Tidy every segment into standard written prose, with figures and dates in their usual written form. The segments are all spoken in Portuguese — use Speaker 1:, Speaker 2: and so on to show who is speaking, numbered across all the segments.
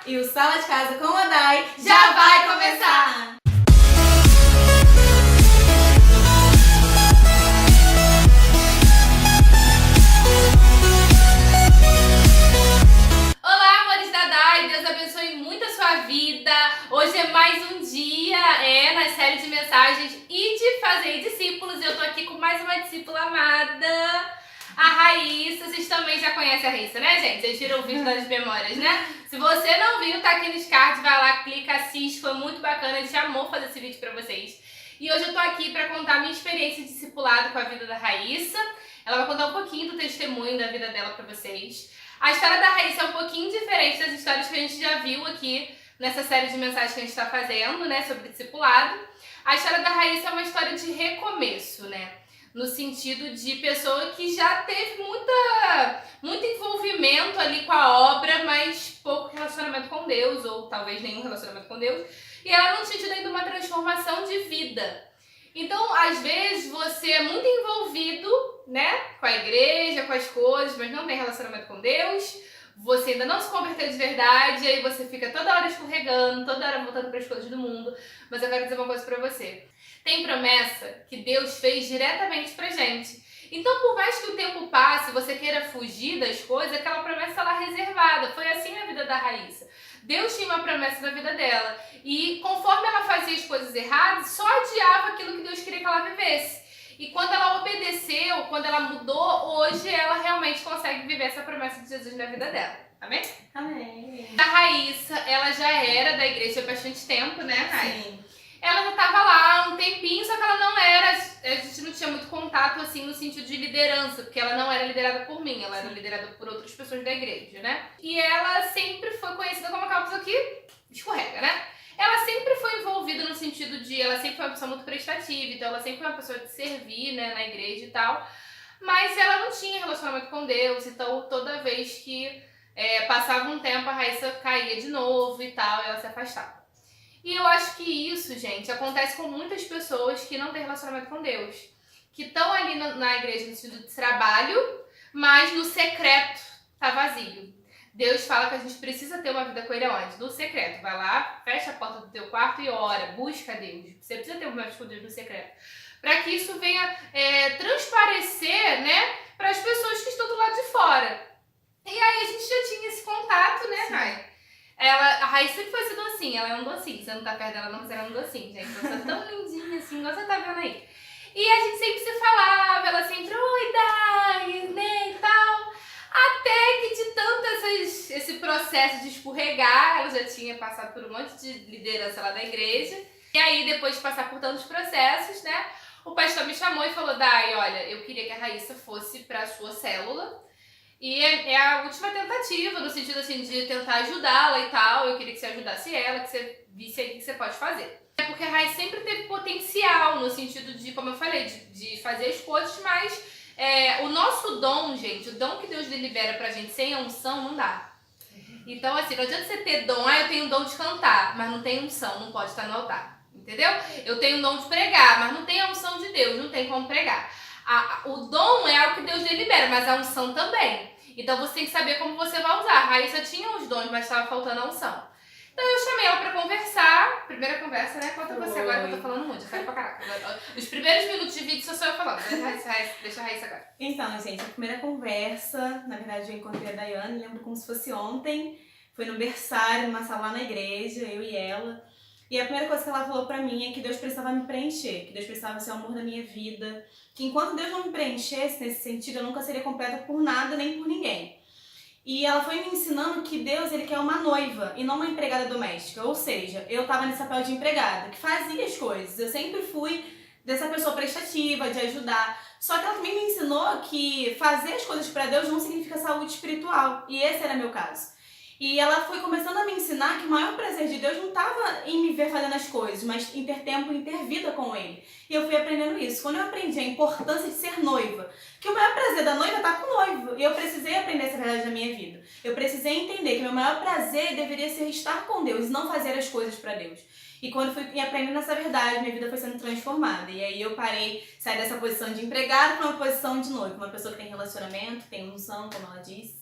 Speaker 1: E o Sala de Casa com a Dai já vai começar!
Speaker 2: Olá, amores da Dai! Deus abençoe muito a sua vida! Hoje é mais um dia na série de mensagens e de fazer discípulos. Eu tô aqui com mais uma discípula amada, a Raíssa. Vocês também já conhecem a Raíssa, né, gente? Vocês viram o vídeo das memórias, né? Se você não viu, tá aqui nos cards, vai lá, clica, assiste. Foi muito bacana, a gente amou fazer esse vídeo pra vocês. E hoje eu tô aqui pra contar a minha experiência de discipulado com a vida da Raíssa. Ela vai contar um pouquinho do testemunho da vida dela pra vocês. A história da Raíssa é um pouquinho diferente das histórias que a gente já viu aqui nessa série de mensagens que a gente está fazendo, né, sobre discipulado. A história da Raíssa é uma história de recomeço, né, no sentido de pessoa que já teve muito envolvimento ali com a obra, mas pouco relacionamento com Deus, ou talvez nenhum relacionamento com Deus, e ela não sentido ainda uma transformação de vida. Então, às vezes, você é muito envolvido, né, com a igreja, com as coisas, mas não tem relacionamento com Deus, você ainda não se converteu de verdade, aí você fica toda hora escorregando, toda hora voltando para as coisas do mundo. Mas eu quero dizer uma coisa pra você. Tem promessa que Deus fez diretamente pra gente. Então, por mais que o tempo passe, você queira fugir das coisas, aquela promessa está lá reservada. Foi assim a vida da Raíssa. Deus tinha uma promessa na vida dela. E conforme ela fazia as coisas erradas, só adiava aquilo que Deus queria que ela vivesse. E quando ela obedeceu, quando ela mudou, hoje ela realmente consegue viver essa promessa de Jesus na vida dela. Amém?
Speaker 1: Amém.
Speaker 2: A Raíssa, ela já era da igreja há bastante tempo, né, Rai?
Speaker 1: Sim.
Speaker 2: Ela já estava lá há um tempinho, só que ela não era, a gente não tinha muito contato, assim, no sentido de liderança, porque ela não era liderada por mim, ela era liderada por outras pessoas da igreja, né? E ela sempre foi conhecida como aquela pessoa que escorrega, né? Ela sempre foi envolvida no sentido de, ela sempre foi uma pessoa muito prestativa, então ela sempre foi uma pessoa de servir, né, na igreja e tal, mas ela não tinha relacionamento com Deus, então toda vez que passava um tempo, a Raíssa caía de novo e tal, e ela se afastava. E eu acho que isso, gente, acontece com muitas pessoas que não têm relacionamento com Deus, que estão ali na igreja no sentido de trabalho, mas no secreto tá vazio. Deus fala que a gente precisa ter uma vida com Ele aonde? No secreto. Vai lá, fecha a porta do teu quarto e ora, busca Deus. Você precisa ter uma vida com Deus no secreto. Para que isso venha transparecer, né, para as pessoas que estão do lado de fora. E aí a gente já tinha esse contato, né, Rai? A Raíssa sempre foi esse docinho, ela é um docinho. Você não tá perto dela não, mas ela é um docinho, gente. Ela tá tão lindinha assim, igual você tá vendo aí. E a gente sempre se falava, ela sempre, oi, Dai, né, e tal. Até que de tanto esse processo de escorregar, ela já tinha passado por um monte de liderança lá da igreja. E aí, depois de passar por tantos processos, né, o pastor me chamou e falou, Dai, olha, eu queria que a Raíssa fosse pra sua célula. E é a última tentativa, no sentido assim, de tentar ajudá-la e tal. Eu queria que você ajudasse ela, que você visse aí o que você pode fazer. É porque a Raíssa sempre teve potencial, no sentido de, como eu falei, de fazer as coisas, mas o nosso dom, gente, o dom que Deus libera pra gente sem a unção, não dá. Então, assim, não adianta você ter dom, eu tenho o dom de cantar, mas não tem unção, não pode estar no altar. Entendeu? Eu tenho o dom de pregar, mas não tem a unção de Deus, não tem como pregar. O dom é algo que Deus libera, mas a unção também. Então você tem que saber como você vai usar. A Raíssa tinha os dons, mas estava faltando a unção. Então eu chamei ela pra conversar. Primeira conversa, né? Conta você agora que eu tô falando muito. Eu quero pra caraca. Os primeiros minutos de vídeo sou eu falando. Deixa a Raíssa agora.
Speaker 1: Então, gente, a primeira conversa, na verdade eu encontrei a Daiane, lembro como se fosse ontem. Foi no berçário, numa sala lá na igreja, eu e ela. E a primeira coisa que ela falou pra mim é que Deus precisava me preencher, que Deus precisava ser o amor da minha vida, que enquanto Deus não me preenchesse nesse sentido, eu nunca seria completa por nada nem por ninguém. E ela foi me ensinando que Deus, Ele quer uma noiva e não uma empregada doméstica. Ou seja, eu tava nesse papel de empregada, que fazia as coisas. Eu sempre fui dessa pessoa prestativa, de ajudar. Só que ela também me ensinou que fazer as coisas pra Deus não significa saúde espiritual. E esse era meu caso. E ela foi começando a me ensinar que o maior prazer de Deus não estava em me ver fazendo as coisas, mas em ter tempo e em ter vida com Ele. E eu fui aprendendo isso. Quando eu aprendi a importância de ser noiva, que o maior prazer da noiva está com o noivo. E eu precisei aprender essa verdade na minha vida. Eu precisei entender que meu maior prazer deveria ser estar com Deus e não fazer as coisas para Deus. E quando fui aprendendo essa verdade, minha vida foi sendo transformada. E aí eu saí dessa posição de empregada para uma posição de noiva. Uma pessoa que tem relacionamento, tem unção, como ela disse.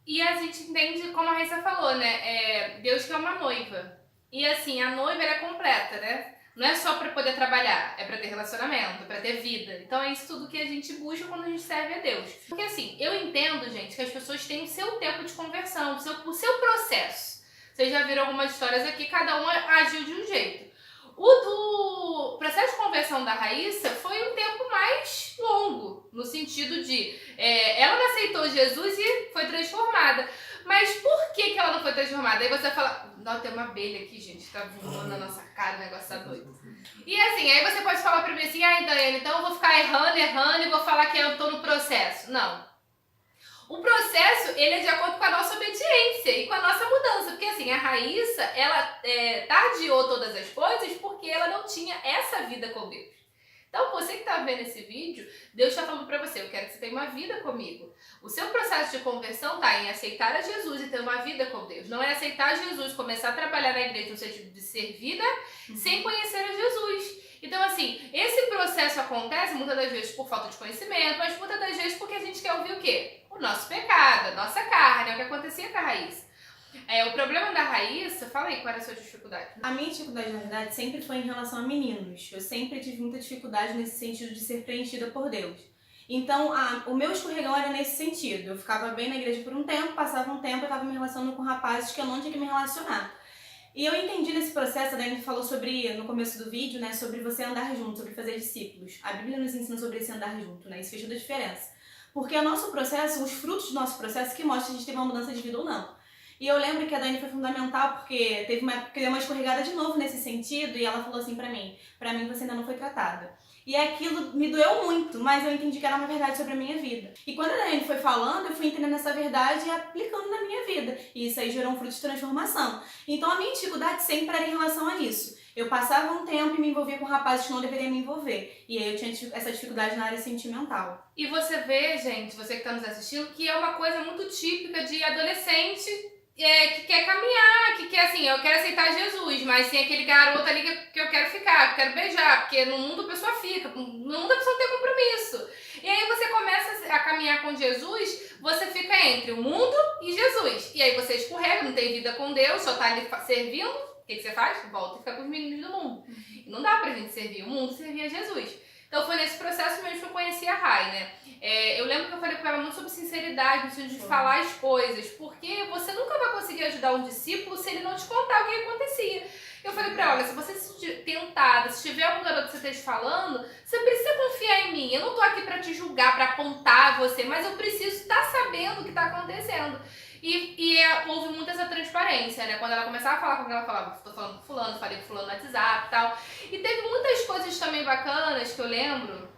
Speaker 2: E a gente entende, como a Raíssa falou, né? Deus quer uma noiva. E assim, a noiva ela é completa, né? Não é só pra poder trabalhar, é pra ter relacionamento, pra ter vida. Então é isso tudo que a gente busca quando a gente serve a Deus. Porque assim, eu entendo, gente, que as pessoas têm o seu tempo de conversão, o seu processo. Vocês já viram algumas histórias aqui, cada um agiu de um jeito. O do processo de conversão da Raíssa foi um tempo mais longo, no sentido de ela não aceitou Jesus e foi transformada. Mas por que ela não foi transformada? Aí você fala, não, tem uma abelha aqui, gente, tá voando na nossa cara, o negócio tá doido. E assim, aí você pode falar pra mim assim, Daiane, então eu vou ficar errando e vou falar que eu tô no processo. Não. O processo, ele é de acordo com a nossa obediência e com a nossa mudança. Porque assim, a Raíssa, ela tardiou todas as coisas porque ela não tinha essa vida com Deus. Então, você que está vendo esse vídeo, Deus está falando para você, eu quero que você tenha uma vida comigo. O seu processo de conversão está em aceitar a Jesus e ter uma vida com Deus. Não é aceitar Jesus, começar a trabalhar na igreja no sentido de ser vida, sem conhecer a Jesus. Então, assim, esse processo acontece muitas das vezes por falta de conhecimento, mas muitas das vezes porque a gente quer ouvir o quê? O nosso pecado, a nossa carne, é o que acontecia com a Raíssa. O problema da Raíssa, fala aí qual era a sua dificuldade.
Speaker 1: A minha dificuldade, na verdade, sempre foi em relação a meninos. Eu sempre tive muita dificuldade nesse sentido de ser preenchida por Deus. Então, o meu escorregão era nesse sentido. Eu ficava bem na igreja por um tempo, passava um tempo, eu estava me relacionando com rapazes que eu não tinha que me relacionar. E eu entendi nesse processo, a Dani falou sobre, no começo do vídeo, né, sobre você andar junto, sobre fazer discípulos. A Bíblia nos ensina sobre esse andar junto, né, isso fez toda a diferença. Porque o nosso processo, os frutos do nosso processo que mostram se a gente teve uma mudança de vida ou não. E eu lembro que a Dani foi fundamental porque teve uma época que deu uma escorregada de novo nesse sentido e ela falou assim pra mim você ainda não foi tratada. E aquilo me doeu muito, mas eu entendi que era uma verdade sobre a minha vida. E quando a Dani foi falando, eu fui entendendo essa verdade e aplicando na minha vida. E isso aí gerou um fruto de transformação. Então a minha dificuldade sempre era em relação a isso. Eu passava um tempo e me envolvia com rapazes que não deveriam me envolver. E aí eu tinha essa dificuldade na área sentimental.
Speaker 2: E você vê, gente, você que está nos assistindo, que é uma coisa muito típica de adolescente que quer caminhar, que quer assim, eu quero aceitar Jesus, mas tem aquele garoto ali que eu quero ficar, que eu quero beijar, porque no mundo a pessoa fica, no mundo a pessoa não tem compromisso. E aí você começa a caminhar com Jesus, você fica entre o mundo e Jesus. E aí você escorrega, não tem vida com Deus, só tá ali servindo, o que você faz? Volta e fica com os meninos do mundo. E não dá pra gente servir o mundo, servir a Jesus. Então foi nesse processo mesmo que eu conheci a Rai, né? Eu lembro que eu falei com ela muito sobre sinceridade, no sentido de falar as coisas, porque você nunca vai conseguir ajudar um discípulo se ele não te contar o que acontecia. Eu falei pra ela, olha, se você se sentir tentada, se tiver algum garoto que você esteja falando, você precisa confiar em mim. Eu não tô aqui pra te julgar, pra apontar você, mas eu preciso estar sabendo o que tá acontecendo. Houve muita essa transparência, né? Quando ela começava a falar com ela, falava, tô falando com fulano, falei com fulano no WhatsApp e tal. E teve muitas coisas também bacanas que eu lembro,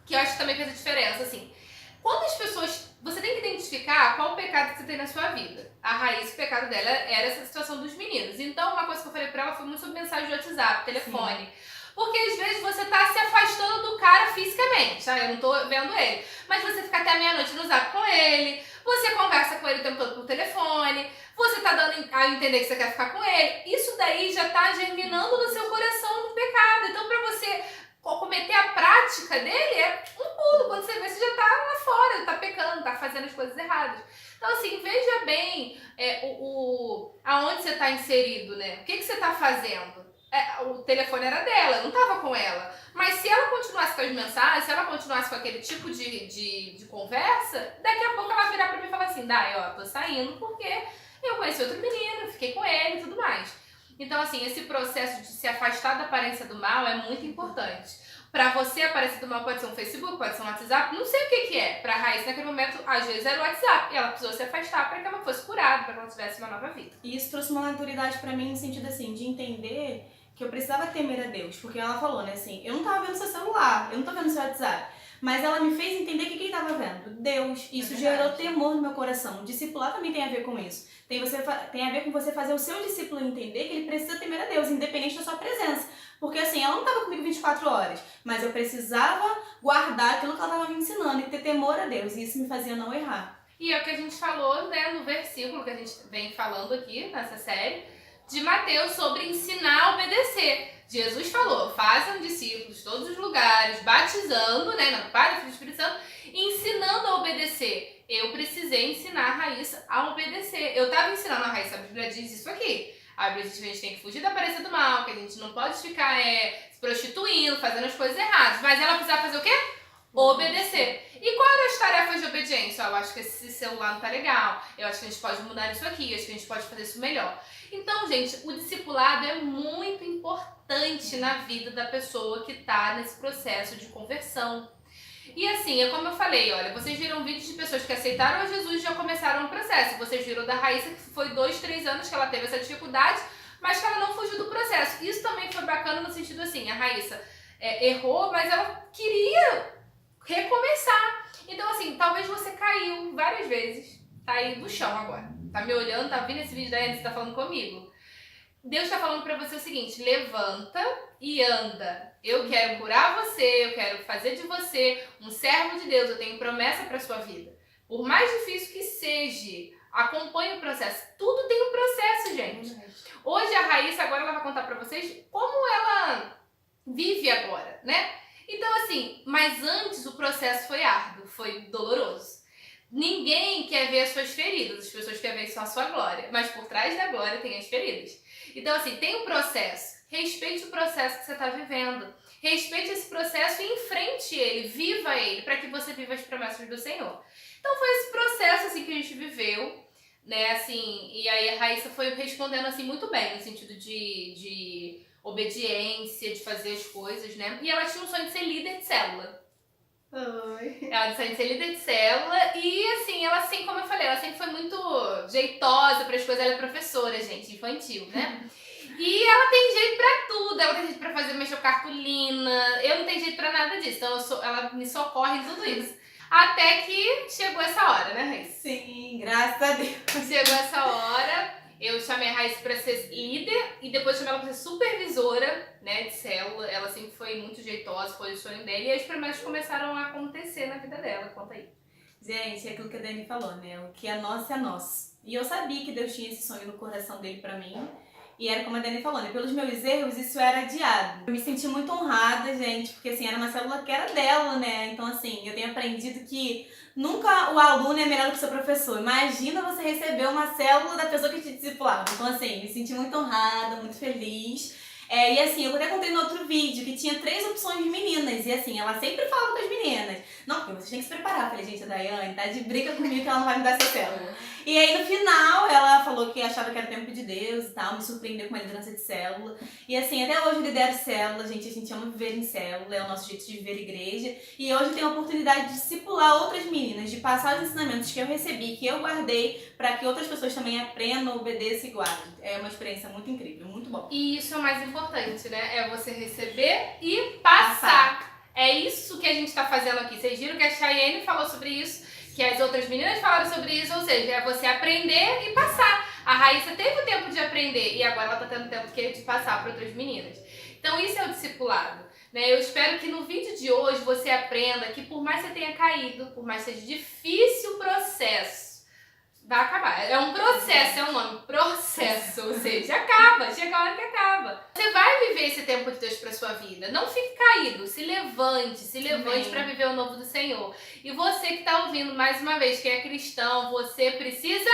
Speaker 2: que eu acho que também fez a diferença, assim. Quando as pessoas... Você tem que identificar qual o pecado que você tem na sua vida. A raiz do pecado dela era essa situação dos meninos. Então, uma coisa que eu falei pra ela foi muito sobre mensagem de WhatsApp, telefone. Sim. Porque às vezes você tá se afastando do cara fisicamente, tá? Eu não tô vendo ele. Mas você fica até meia-noite no zap com ele, você conversa com ele o tempo todo por telefone, você tá dando a entender que você quer ficar com ele. Isso daí já tá germinando no seu coração no pecado. Então, pra você cometer a prática dele, é um pulo. Quando você vê, você já tá lá fora, tá pecando, tá fazendo as coisas erradas. Então, assim, veja bem aonde você tá inserido, né? O que você tá fazendo? O telefone era dela, eu não tava com ela. Mas se ela continuasse com as mensagens, se ela continuasse com aquele tipo de conversa, daqui a pouco ela vai virar pra mim e falar assim, Dai, ó, tô saindo porque eu conheci outro menino, fiquei com ele e tudo mais. Então, assim, esse processo de se afastar da aparência do mal é muito importante. Pra você, a aparência do mal pode ser um Facebook, pode ser um WhatsApp, não sei o que é. Pra Raíssa, naquele momento, às vezes era o WhatsApp. E ela precisou se afastar para que ela fosse curada, para que ela tivesse uma nova vida.
Speaker 1: E isso trouxe uma maturidade pra mim no sentido, assim, de entender que eu precisava temer a Deus. Porque ela falou, né, assim, eu não tava vendo seu celular, eu não tô vendo seu WhatsApp. Mas ela me fez entender que quem estava vendo? Deus. Isso gerou temor no meu coração. Discipular também tem a ver com isso. Tem a ver com você fazer o seu discípulo entender que ele precisa temer a Deus, independente da sua presença. Porque assim, ela não estava comigo 24 horas, mas eu precisava guardar aquilo que ela estava me ensinando e ter temor a Deus. E isso me fazia não errar.
Speaker 2: E é o que a gente falou, né, no versículo que a gente vem falando aqui nessa série, de Mateus, sobre ensinar a obedecer. Jesus falou, façam discípulos de todos os lugares, batizando, né, no Pai, do Filho e do Espírito Santo, e ensinando a obedecer. eu precisei ensinar a Raíssa a obedecer. Eu tava ensinando a Raíssa, a Bíblia diz isso aqui. A Bíblia diz que a gente tem que fugir da aparência do mal, que a gente não pode ficar se prostituindo, fazendo as coisas erradas. Mas ela precisava fazer o quê? Obedecer. E quais eram as tarefas de obediência? Eu acho que esse celular não tá legal. Eu acho que a gente pode mudar isso aqui. Eu acho que a gente pode fazer isso melhor. Então, gente, o discipulado é muito importante na vida da pessoa que tá nesse processo de conversão. E assim, é como eu falei, olha, vocês viram vídeos de pessoas que aceitaram a Jesus e já começaram o processo. Vocês viram da Raíssa que foi 2, 3 anos que ela teve essa dificuldade, mas que ela não fugiu do processo. Isso também foi bacana no sentido assim, a Raíssa errou, mas ela queria recomeçar. Então assim, talvez você caiu várias vezes, tá aí no chão agora, tá me olhando, tá vendo esse vídeo da Ana, você tá falando comigo. Deus tá falando pra você o seguinte, levanta e anda. Eu quero curar você, eu quero fazer de você um servo de Deus, eu tenho promessa pra sua vida. Por mais difícil que seja, acompanhe o processo. Tudo tem um processo, gente. Hoje a Raíssa, agora ela vai contar pra vocês como ela vive agora, né? Então assim, mas antes o processo foi árduo, foi doloroso. Ninguém quer ver as suas feridas, as pessoas querem ver só a sua glória, mas por trás da glória tem as feridas. Então assim, tem um processo, respeite o processo que você está vivendo, respeite esse processo e enfrente ele, viva ele, para que você viva as promessas do Senhor. Então foi esse processo assim que a gente viveu, né, assim, e aí a Raíssa foi respondendo assim muito bem, no sentido de obediência, de fazer as coisas, né, e ela tinha um sonho de ser líder de célula.
Speaker 1: Oi.
Speaker 2: Ela tinha de ser líder de célula e assim, ela assim, como eu falei, ela sempre foi muito jeitosa para as coisas, ela é professora, gente, infantil, né? E ela tem jeito pra tudo, ela tem jeito pra fazer, mexer com cartolina, eu não tenho jeito pra nada disso, então ela me socorre em tudo isso. Até que chegou essa hora, né, Raíssa?
Speaker 1: Sim, graças a Deus.
Speaker 2: Chegou essa hora, eu chamei a Raíssa pra ser líder e depois chamei ela pra ser supervisora, né, de célula. Ela sempre foi muito jeitosa, foi o sonho dela e as promessas começaram a acontecer na vida dela. Conta aí.
Speaker 1: Gente, é aquilo que a Dani falou, né? O que é nosso é nosso. E eu sabia que Deus tinha esse sonho no coração dele pra mim. E era como a Dani falou, né? Pelos meus erros, isso era adiado. Eu me senti muito honrada, gente, porque assim, era uma célula que era dela, né? Então assim, eu tenho aprendido que nunca o aluno é melhor do que o seu professor. Imagina você receber uma célula da pessoa que te discipulava. Então assim, me senti muito honrada, muito feliz. E assim, eu até contei no outro vídeo que tinha 3 opções de meninas. E assim, ela sempre falava com as meninas. Não, porque vocês têm que se preparar. Eu falei, gente, a Daiane tá de briga comigo que ela não vai me dar essa célula. E aí no final ela falou que achava que era o tempo de Deus e tal, me surpreendeu com uma liderança de célula. E assim, até hoje eu lidero célula, gente, a gente ama viver em célula, é o nosso jeito de viver igreja. E hoje eu tenho a oportunidade de discipular outras meninas, de passar os ensinamentos que eu recebi, que eu guardei, para que outras pessoas também aprendam, obedeçam e guardem. É uma experiência muito incrível, muito bom.
Speaker 2: E isso é o mais importante, né? É você receber e passar. É isso que a gente tá fazendo aqui. Vocês viram que a Chayenne falou sobre isso, que as outras meninas falaram sobre isso, ou seja, é você aprender e passar. A Raíssa teve o tempo de aprender e agora ela tá tendo tempo de passar para outras meninas. Então isso é o discipulado, né? Eu espero que no vídeo de hoje você aprenda que por mais que você tenha caído, por mais que seja difícil o processo, vai acabar. É um processo, é um nome, processo, ou seja, acaba, chega a hora que acaba. Você vai viver esse tempo de Deus para sua vida. Não fique caído, se levante para viver o novo do Senhor. E você que está ouvindo mais uma vez, que é cristão, você precisa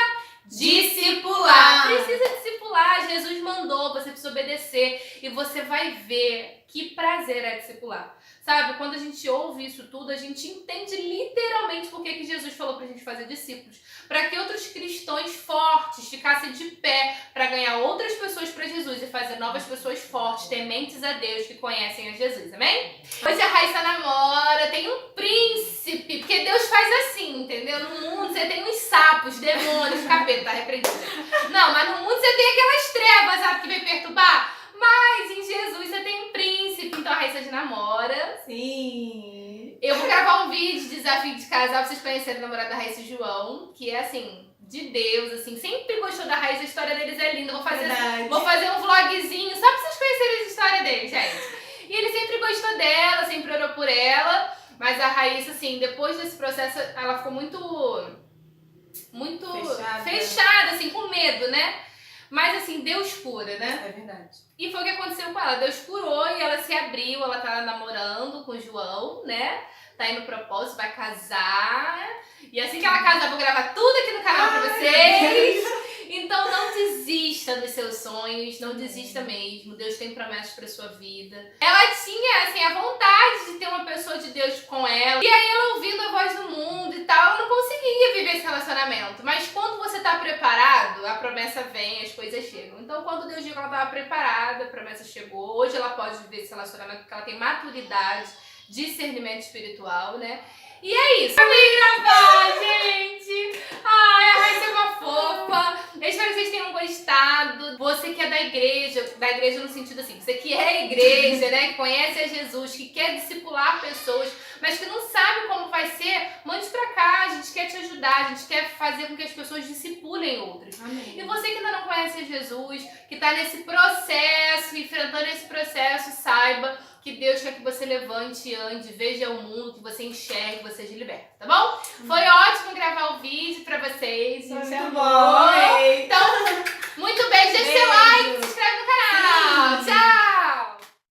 Speaker 2: discipular. Precisa discipular. Jesus mandou, você precisa obedecer e você vai ver que prazer é discipular. Sabe, quando a gente ouve isso tudo, a gente entende literalmente por que Jesus falou pra gente fazer discípulos. Para que outros cristãos fortes ficassem de pé para ganhar outras pessoas para Jesus e fazer novas pessoas fortes, tementes a Deus, que conhecem a Jesus, amém? Hoje a Raíssa namora, tem um príncipe, porque Deus faz assim, entendeu? No mundo você tem uns sapos, demônios, capeta, tá repreendido. Não, mas no mundo você tem aquelas trevas, sabe, que vem perturbar. Mas em Jesus você tem um príncipe, então a Raíssa já namora.
Speaker 1: Sim.
Speaker 2: Eu vou gravar um vídeo de desafio de casal pra vocês conhecerem o namorado da Raíssa e João, que é assim, de Deus, assim, sempre gostou da Raíssa, a história deles é linda. Vou fazer um vlogzinho só pra vocês conhecerem a história deles, gente. E ele sempre gostou dela, sempre orou por ela, mas a Raíssa, assim, depois desse processo, ela ficou muito fechada, assim, com medo, né? Mas assim, Deus cura, né?
Speaker 1: É verdade.
Speaker 2: E foi o que aconteceu com ela. Deus curou e ela se abriu, ela tá namorando com o João, né? tá indo propósito, vai casar. E assim que ela casar, eu vou gravar tudo aqui no canal pra vocês. Então não desista dos seus sonhos, não desista mesmo. Deus tem promessas pra sua vida. Ela tinha, assim, a vontade de ter uma pessoa de Deus com ela. E aí ela ouvindo a voz do mundo e tal, ela não conseguia viver esse relacionamento. Mas quando você tá preparado, a promessa vem, as coisas chegam. Então quando Deus viu que ela tava preparada, a promessa chegou. Hoje ela pode viver esse relacionamento porque ela tem maturidade, discernimento espiritual, né? E é isso. Vem gravar, gente! Ai, a Raíssa é uma fofa. Eu espero que vocês tenham gostado. Você que é da igreja no sentido assim, você que é igreja, né? Que conhece a Jesus, que quer discipular pessoas, mas que não sabe como vai ser, mande pra cá. A gente quer te ajudar, a gente quer fazer com que as pessoas discipulem outras.
Speaker 1: Amém.
Speaker 2: E você que ainda não conhece a Jesus, que tá nesse processo, enfrentando esse processo, saiba que Deus quer que você levante, ande, veja o mundo, que você enxergue, que você seja liberto, tá bom? Foi ótimo gravar o vídeo pra vocês.
Speaker 1: Muito bom.
Speaker 2: Então,